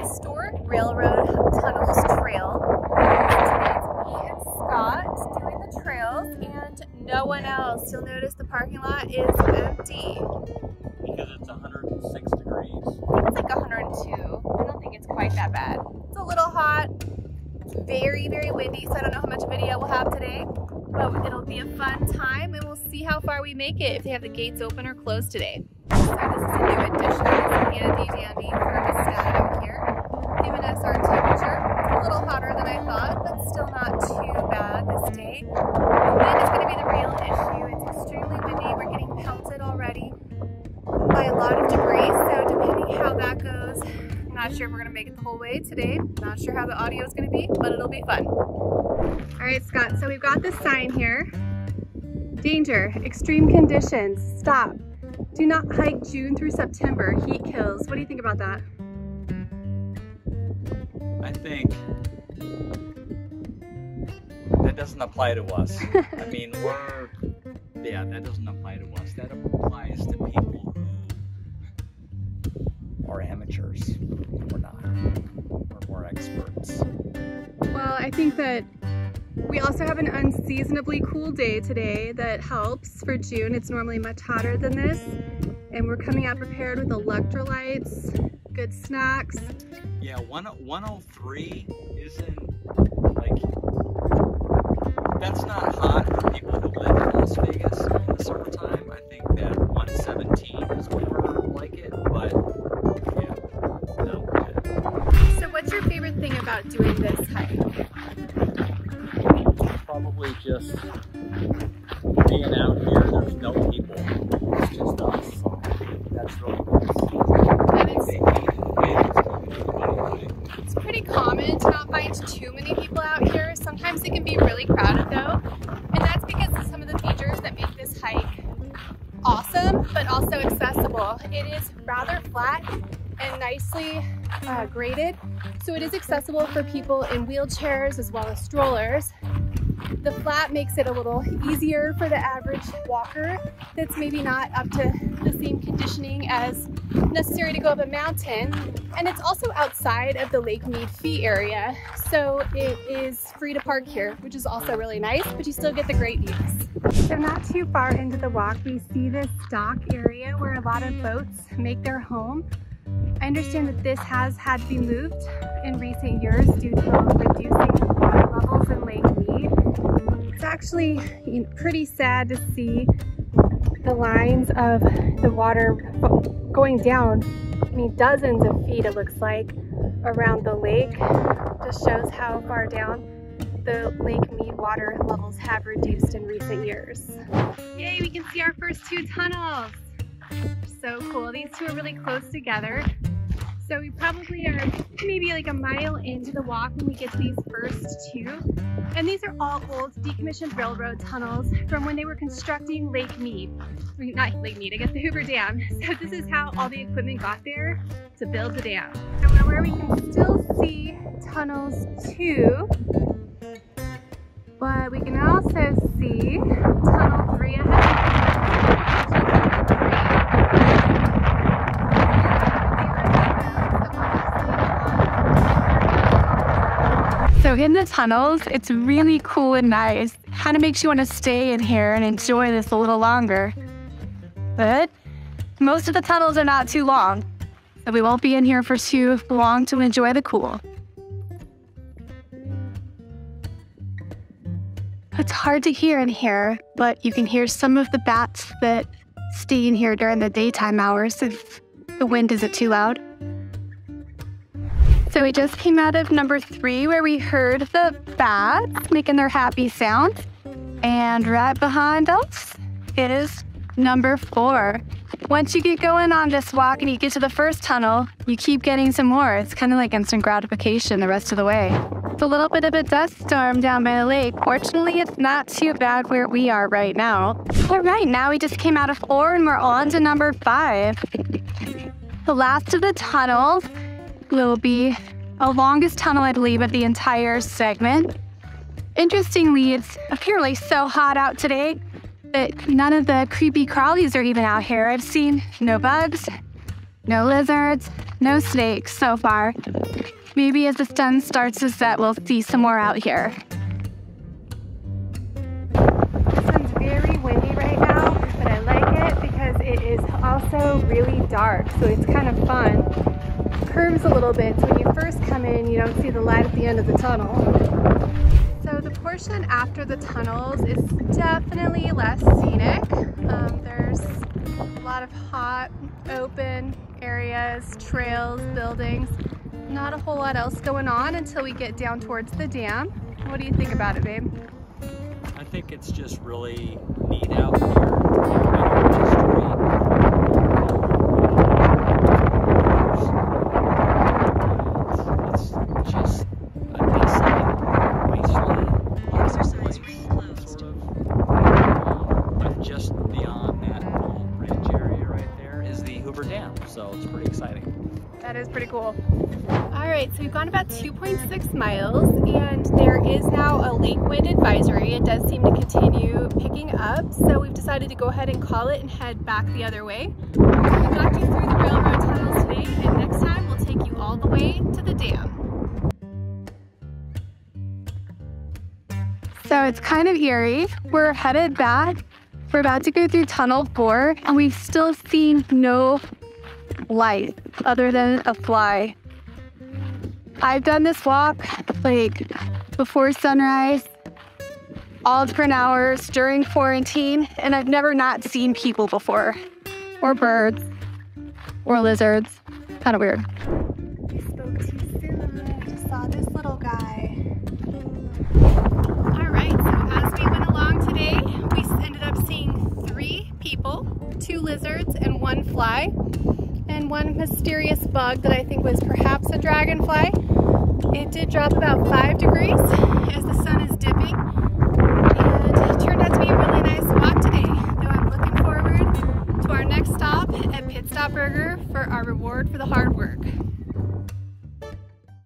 Historic Railroad Tunnels Trail. It's me and Scott doing the trails and no one else. You'll notice the parking lot is empty. Because it's 106 degrees. I think it's like 102. I don't think it's quite that bad. It's a little hot. It's very, very windy, so I don't know how much video we'll have today. But it'll be a fun time and we'll see how far we make it if they have the gates open or closed today. So this is a new addition. This handy dandy thermostat out here, giving us our temperature. It's a little hotter than I thought, but still not too bad this day. The wind is going to be the real issue. It's extremely windy. We're getting pelted already by a lot of debris, so depending how that goes, I'm not sure if we're going to make it the whole way today. Not sure how the audio is going to be, but it'll be fun. All right, Scott, so we've got this sign here. Danger, extreme conditions, stop. Do not hike June through September, heat kills. What do you think about that? I think that doesn't apply to us. I mean, that doesn't apply to us. That applies to people who are amateurs. We're not. We're more experts. Well, I think that we also have an unseasonably cool day today that helps for June. It's normally much hotter than this. And we're coming out prepared with electrolytes, good snacks. Yeah, 103 isn't, like, that's not hot for people who live in Las Vegas in the summertime. I think that 117 is more like it, but yeah, no. So what's your favorite thing about doing this hike? Probably just being out here. There's no people. It's just us. That's really nice. It's pretty common to not find too many people out here. Sometimes it can be really crowded though. And that's because of some of the features that make this hike awesome, but also accessible. It is rather flat and nicely graded. So it is accessible for people in wheelchairs as well as strollers. The flat makes it a little easier for the average walker that's maybe not up to the same conditioning as necessary to go up a mountain. And it's also outside of the Lake Mead fee area, so it is free to park here, which is also really nice, but you still get the great views. So not too far into the walk, we see this dock area where a lot of boats make their home. I understand that this has had to be moved in recent years due to reducing water levels in Lake Mead. It's actually pretty sad to see the lines of the water going down, I mean dozens of feet it looks like, around the lake. Just shows how far down the Lake Mead water levels have reduced in recent years. Yay, we can see our first two tunnels. So cool. These two are really close together. So we probably are maybe like a mile into the walk when we get to these first two. And these are all old decommissioned railroad tunnels from when they were constructing Lake Mead. Not Lake Mead, I guess the Hoover Dam. So this is how all the equipment got there to build the dam. So where we can still see tunnels 2, but we can also see tunnel 3 ahead. So in the tunnels, it's really cool and nice. Kind of makes you want to stay in here and enjoy this a little longer. But most of the tunnels are not too long, so we won't be in here for too long to enjoy the cool. It's hard to hear in here, but you can hear some of the bats that stay in here during the daytime hours if the wind isn't too loud. So we just came out of number 3 where we heard the bats making their happy sounds. And right behind us is number 4. Once you get going on this walk and you get to the first tunnel, you keep getting some more. It's kind of like instant gratification the rest of the way. It's a little bit of a dust storm down by the lake. Fortunately, it's not too bad where we are right now. All right, now we just came out of 4 and we're on to number 5. The last of the tunnels will be the longest tunnel, I believe, of the entire segment. Interestingly, it's apparently so hot out today that none of the creepy crawlies are even out here. I've seen no bugs, No lizards, no snakes so far. Maybe as the sun starts to set, we'll see some more out here. The sun's very windy right now, but I like it because it is also really dark, so it's kind of fun. It curves a little bit, so when you first come in, you don't see the light at the end of the tunnel. So the portion after the tunnels is definitely less scenic. There's a lot of hot, open areas, trails, buildings. Not a whole lot else going on until we get down towards the dam. What do you think about it, babe? I think it's just really neat out here to think about history. It's just a desolate wasteland. Exercise ring closed. But just beyond that little bridge area right there is the Hoover Dam, so it's pretty exciting. That is pretty cool. All right, so we've gone about 2.6 miles and there is now a lake wind advisory. It does seem to continue picking up, so we've decided to go ahead and call it and head back the other way. We got you through the railroad tunnels today, and next time we'll take you all the way to the dam. So it's kind of eerie. We're headed back. We're about to go through tunnel 4 and we've still seen no light other than a fly. I've done this walk like before sunrise, all different hours during quarantine, and I've never not seen people before, or birds, or lizards. Kind of weird. I spoke too soon. I just saw this little guy. All right, so as we went along today, we ended up seeing 3 people, 2 lizards, and 1 fly. And 1 mysterious bug that I think was perhaps a dragonfly. It did drop about 5 degrees as the sun is dipping, and it turned out to be a really nice walk today, though I'm looking forward to our next stop at Pit Stop Burger for our reward for the hard work.